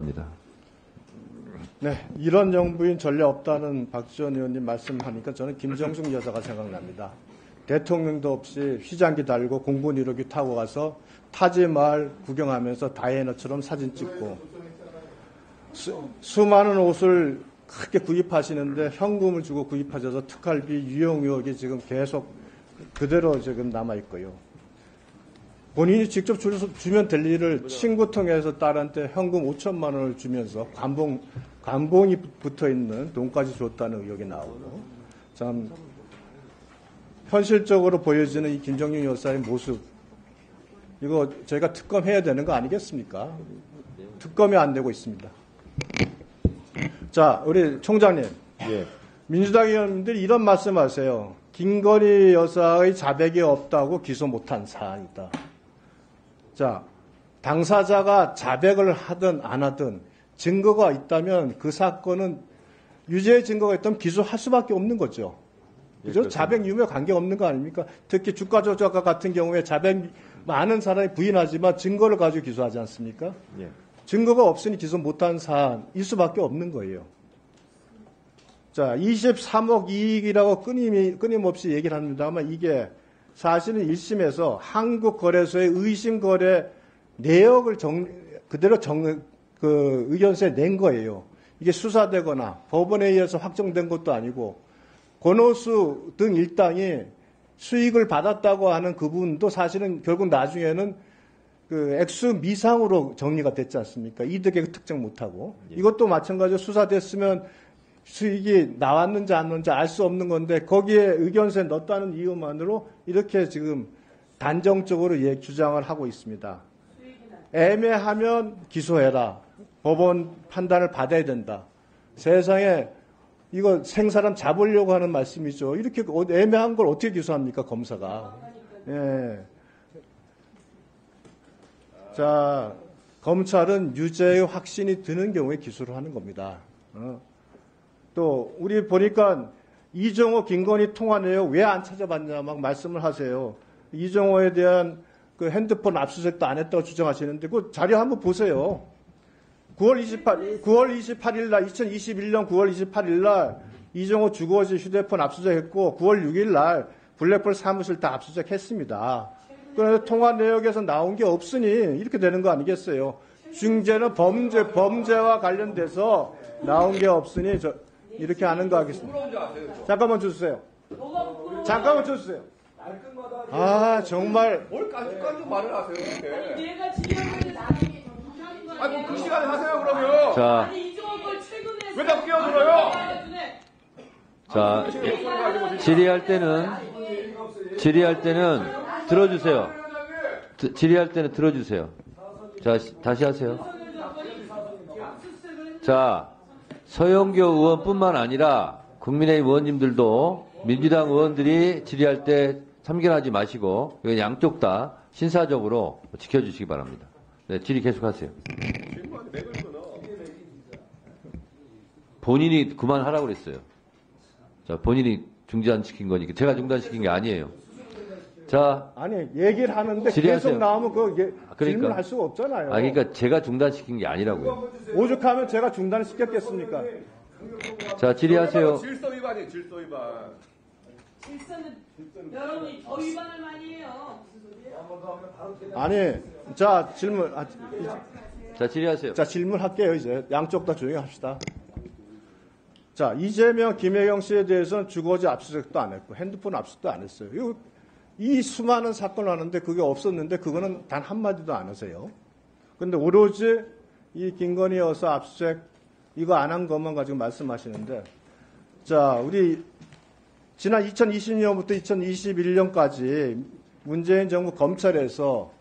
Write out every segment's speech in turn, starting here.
겁니다. 네, 이런 정부인 전례 없다는 박지원 의원님 말씀하니까 저는 김정숙 여사가 생각납니다. 대통령도 없이 휘장기 달고 공군 1호기 타고 가서 타지마을 구경하면서 다이애나처럼 사진 찍고 수많은 옷을 크게 구입하시는데 현금을 주고 구입하셔서 특활비 유용 의혹이 지금 계속 그대로 지금 남아있고요. 본인이 직접 주면 될 일을 친구 통해서 딸한테 현금 5천만 원을 주면서 관봉이 붙어있는 돈까지 줬다는 의혹이 나오고 참 현실적으로 보여지는 이 김정윤 여사의 모습 이거 저희가 특검해야 되는 거 아니겠습니까? 특검이 안 되고 있습니다. 자, 우리 총장님. 예. 민주당 의원님들이 이런 말씀하세요. 김건희 여사의 자백이 없다고 기소 못한 사안이다. 자, 당사자가 자백을 하든 안 하든 증거가 있다면 그 사건은 유죄의 증거가 있다면 기소할 수밖에 없는 거죠. 그죠? 예, 자백 유무에 관계없는 거 아닙니까? 특히 주가 조작과 같은 경우에 자백 많은 사람이 부인하지만 증거를 가지고 기소하지 않습니까? 예. 증거가 없으니 기소 못한 사안일 수밖에 없는 거예요. 자, 23억 이익이라고 끊임없이 얘기를 합니다만 이게 사실은 1심에서 한국거래소의 의심거래 내역을 그대로 의견서에 낸 거예요. 이게 수사되거나 법원에 의해서 확정된 것도 아니고 권오수 등 일당이 수익을 받았다고 하는 그분도 사실은 결국 나중에는 그 액수 미상으로 정리가 됐지 않습니까? 이득액 특정 못하고. 예. 이것도 마찬가지로 수사됐으면 수익이 나왔는지 안 나왔는지 알 수 없는 건데 거기에 의견서에 넣었다는 이유만으로 이렇게 지금 단정적으로 주장을 하고 있습니다. 애매하면 기소해라. 법원 판단을 받아야 된다. 세상에 이거 생사람 잡으려고 하는 말씀이죠. 이렇게 애매한 걸 어떻게 기소합니까, 검사가. 예. 자, 검찰은 유죄의 확신이 드는 경우에 기소를 하는 겁니다. 또 우리 보니까 이정호, 김건희 통화 내역 왜 안 찾아봤냐 막 말씀을 하세요. 이정호에 대한 그 핸드폰 압수수색도 안 했다고 주장하시는데 그 자료 한번 보세요. 9월 28일 날 2021년 9월 28일 날 이정호 주거지 휴대폰 압수수색했고 9월 6일 날 블랙홀 사무실 다 압수수색했습니다. 그런데 통화 내역에서 나온 게 없으니 이렇게 되는 거 아니겠어요? 중재는 범죄와 관련돼서 나온 게 없으니 이렇게 하는 거 하겠습니다. 잠깐만 주세요. 잠깐만 주세요. 아 정말 뭘 깐죽깐죽 말을 하세요, 이렇게. 내가 지휘하는데 나중에 아니, 뭐 그 시간에 하세요, 그러면. 자, 아니 이종원 걸 최근에 왜 다 끼어들어요? 자, 질의할 때는 들어주세요. 질의할 때는 들어주세요. 자, 다시 하세요. 자, 서영교 의원뿐만 아니라 국민의힘 의원님들도 민주당 의원들이 질의할 때 참견하지 마시고 이건 양쪽 다 신사적으로 지켜주시기 바랍니다. 네, 질의 계속하세요. 본인이 그만하라고 그랬어요. 자, 본인이 중단시킨 거니까 제가 중단시킨 게 아니에요. 자, 아니 얘기를 하는데 질의하세요. 계속 나오면 그러니까. 질문할 수가 없잖아요. 그러니까 제가 중단시킨 게 아니라고요. 오죽하면 제가 중단을 시켰겠습니까? 자, 질의하세요. 질서 위반이에요, 질서 위반. 질서는 여러분이 더 위반을 많이 해요. 아니, 자 질문, 자, 질의하세요. 자 질문할게요 이제 양쪽 다 조용히 합시다. 자 이재명, 김혜경 씨에 대해서는 주거지 압수수색도 안 했고 핸드폰 압수도 안 했어요. 이 수많은 사건을 하는데 그게 없었는데 그거는 단 한마디도 안 하세요. 근데 오로지 이 김건희 여사 압수수색 이거 안 한 것만 가지고 말씀하시는데 자 우리 지난 2020년부터 2021년까지 문재인 정부 검찰에서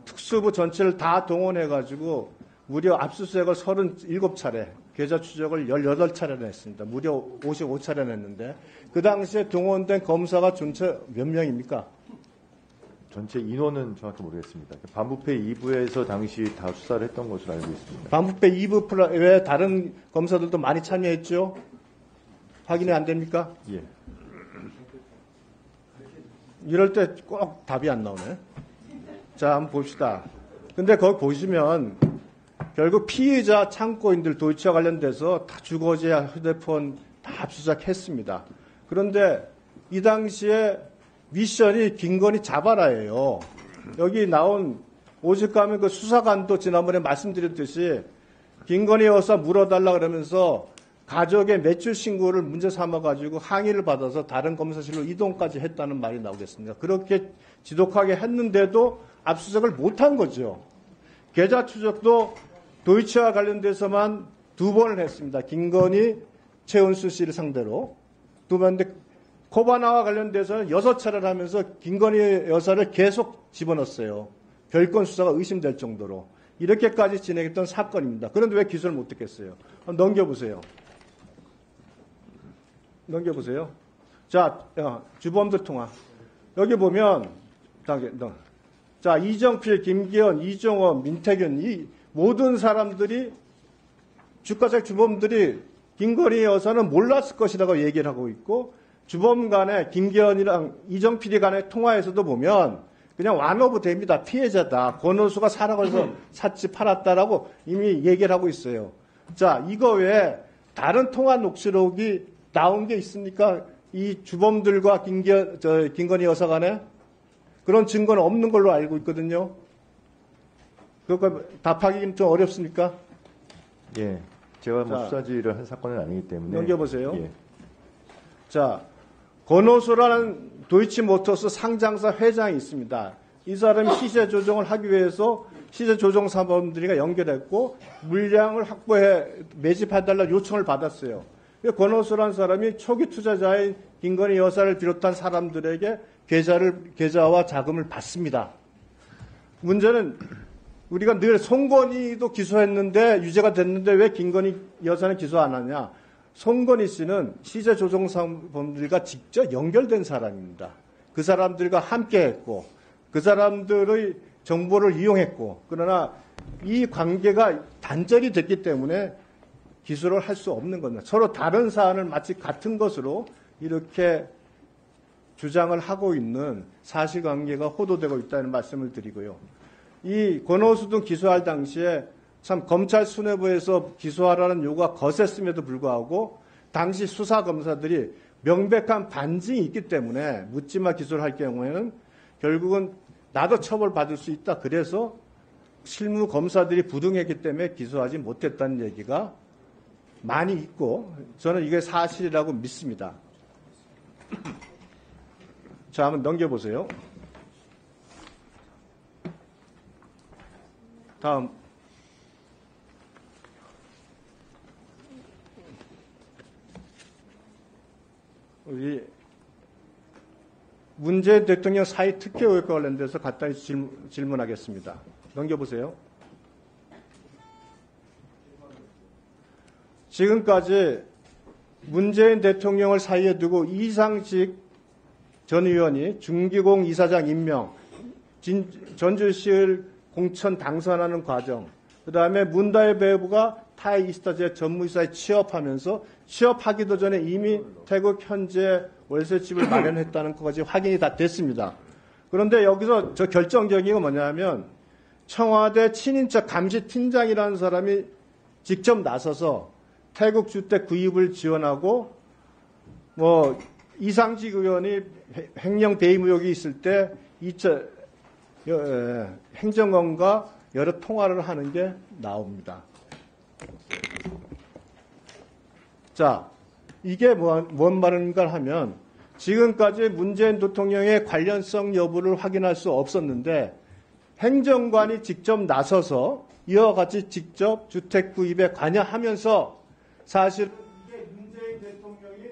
특수부 전체를 다 동원해가지고 무려 압수수색을 37차례, 계좌 추적을 18차례나 했습니다. 무려 55차례나 했는데 그 당시에 동원된 검사가 전체 몇 명입니까? 전체 인원은 정확히 모르겠습니다. 반부패 2부에서 당시 다 수사를 했던 것으로 알고 있습니다. 반부패 2부 외에 다른 검사들도 많이 참여했죠? 확인이 안 됩니까? 예. 이럴 때 꼭 답이 안 나오네. 자, 한번 봅시다. 근데 거기 보시면 결국 피의자 창고인들 도이치와 관련돼서 다 주거지와 휴대폰 다 압수수색했습니다. 그런데 이 당시에 미션이 김건희 잡아라예요. 여기 나온 오직 가면 그 수사관도 지난번에 말씀드렸듯이 김건희 여사 물어달라 그러면서 가족의 매출 신고를 문제 삼아가지고 항의를 받아서 다른 검사실로 이동까지 했다는 말이 나오겠습니다. 그렇게 지독하게 했는데도 압수수색을 못한 거죠. 계좌 추적도 도이치와 관련돼서만 2번을 했습니다. 김건희, 최은수 씨를 상대로 2번인데 코바나와 관련돼서는 6차례를 하면서 김건희 여사를 계속 집어넣었어요. 별건 수사가 의심될 정도로. 이렇게까지 진행했던 사건입니다. 그런데 왜 기소를 못했겠어요? 넘겨보세요. 넘겨보세요. 자, 주범들 통화. 여기 보면, 자, 이정필, 김기현, 이종원, 민태균, 이 모든 사람들이, 주가적 주범들이 김건희 여사는 몰랐을 것이라고 얘기를 하고 있고, 주범 간에 김기현이랑 이정필이 간의 통화에서도 보면, 그냥 완오브 됩니다. 피해자다. 권오수가 사라고 해서 샀지 팔았다라고 이미 얘기를 하고 있어요. 자, 이거 외에 다른 통화 녹취록이 나온 게 있습니까? 이 주범들과 김건희 여사 간에 그런 증거는 없는 걸로 알고 있거든요. 그거 답하기는 좀 어렵습니까? 예. 제가 뭐 자, 수사지휘를 한 사건은 아니기 때문에. 넘겨보세요. 예. 자, 권오수라는 도이치모터스 상장사 회장이 있습니다. 이 사람이 시세 조정을 하기 위해서 시세 조정 사범들이가 연결했고 물량을 확보해 매집해달라 요청을 받았어요. 권오수라는 사람이 초기 투자자인 김건희 여사를 비롯한 사람들에게 계좌와 자금을 받습니다. 문제는 우리가 늘 송건희도 기소했는데 유죄가 됐는데 왜 김건희 여사는 기소 안 하냐? 송건희 씨는 시세 조정 사범들과 직접 연결된 사람입니다. 그 사람들과 함께했고 그 사람들의 정보를 이용했고 그러나 이 관계가 단절이 됐기 때문에 기소를 할 수 없는 겁니다. 서로 다른 사안을 마치 같은 것으로 이렇게 주장을 하고 있는 사실관계가 호도되고 있다는 말씀을 드리고요. 이 권오수 등 기소할 당시에 참 검찰 수뇌부에서 기소하라는 요구가 거셌음에도 불구하고 당시 수사검사들이 명백한 반증이 있기 때문에 묻지마 기소를 할 경우에는 결국은 나도 처벌받을 수 있다. 그래서 실무 검사들이 부등했기 때문에 기소하지 못했다는 얘기가 많이 있고 저는 이게 사실이라고 믿습니다. 자, 한번 넘겨보세요. 다음. 우리 문재인 대통령 사의 특혜 의혹과 관련돼서 간단히 질문하겠습니다. 넘겨보세요. 지금까지 문재인 대통령을 사이에 두고 이상직 전 의원이 중기공 이사장 임명, 전주시를 공천 당선하는 과정, 그 다음에 문다혜 배우가 타이 이스타제 전무이사에 취업하면서 취업하기도 전에 이미 태국 현재 월세집을 마련했다는 것까지 확인이 다 됐습니다. 그런데 여기서 저 결정적인 건 뭐냐면 청와대 친인척 감시팀장이라는 사람이 직접 나서서 태국 주택 구입을 지원하고 뭐 이상직 의원이 횡령 배임 의혹이 있을 때 행정관과 여러 통화를 하는 게 나옵니다. 자, 이게 뭔 말인가 하면 지금까지 문재인 대통령의 관련성 여부를 확인할 수 없었는데 행정관이 직접 나서서 이와 같이 직접 주택 구입에 관여하면서 사실 이게 문재인 대통령이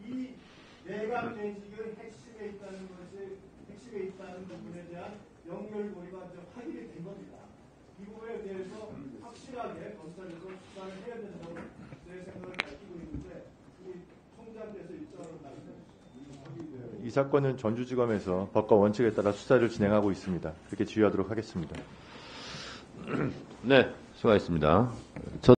이 내각 대직의 핵심에 있다는 부분에 대한 연결고리가 확인이 된 겁니다. 이 부분에 대해서 확실하게 검찰에서 수사를 해야 된다고 제 생각을 밝히고 있는데 우리 총장께서 입장을 말씀해 주시죠. 이 사건은 전주지검에서 법과 원칙에 따라 수사를 진행하고 있습니다. 그렇게 지휘하도록 하겠습니다. 네, 수고하셨습니다.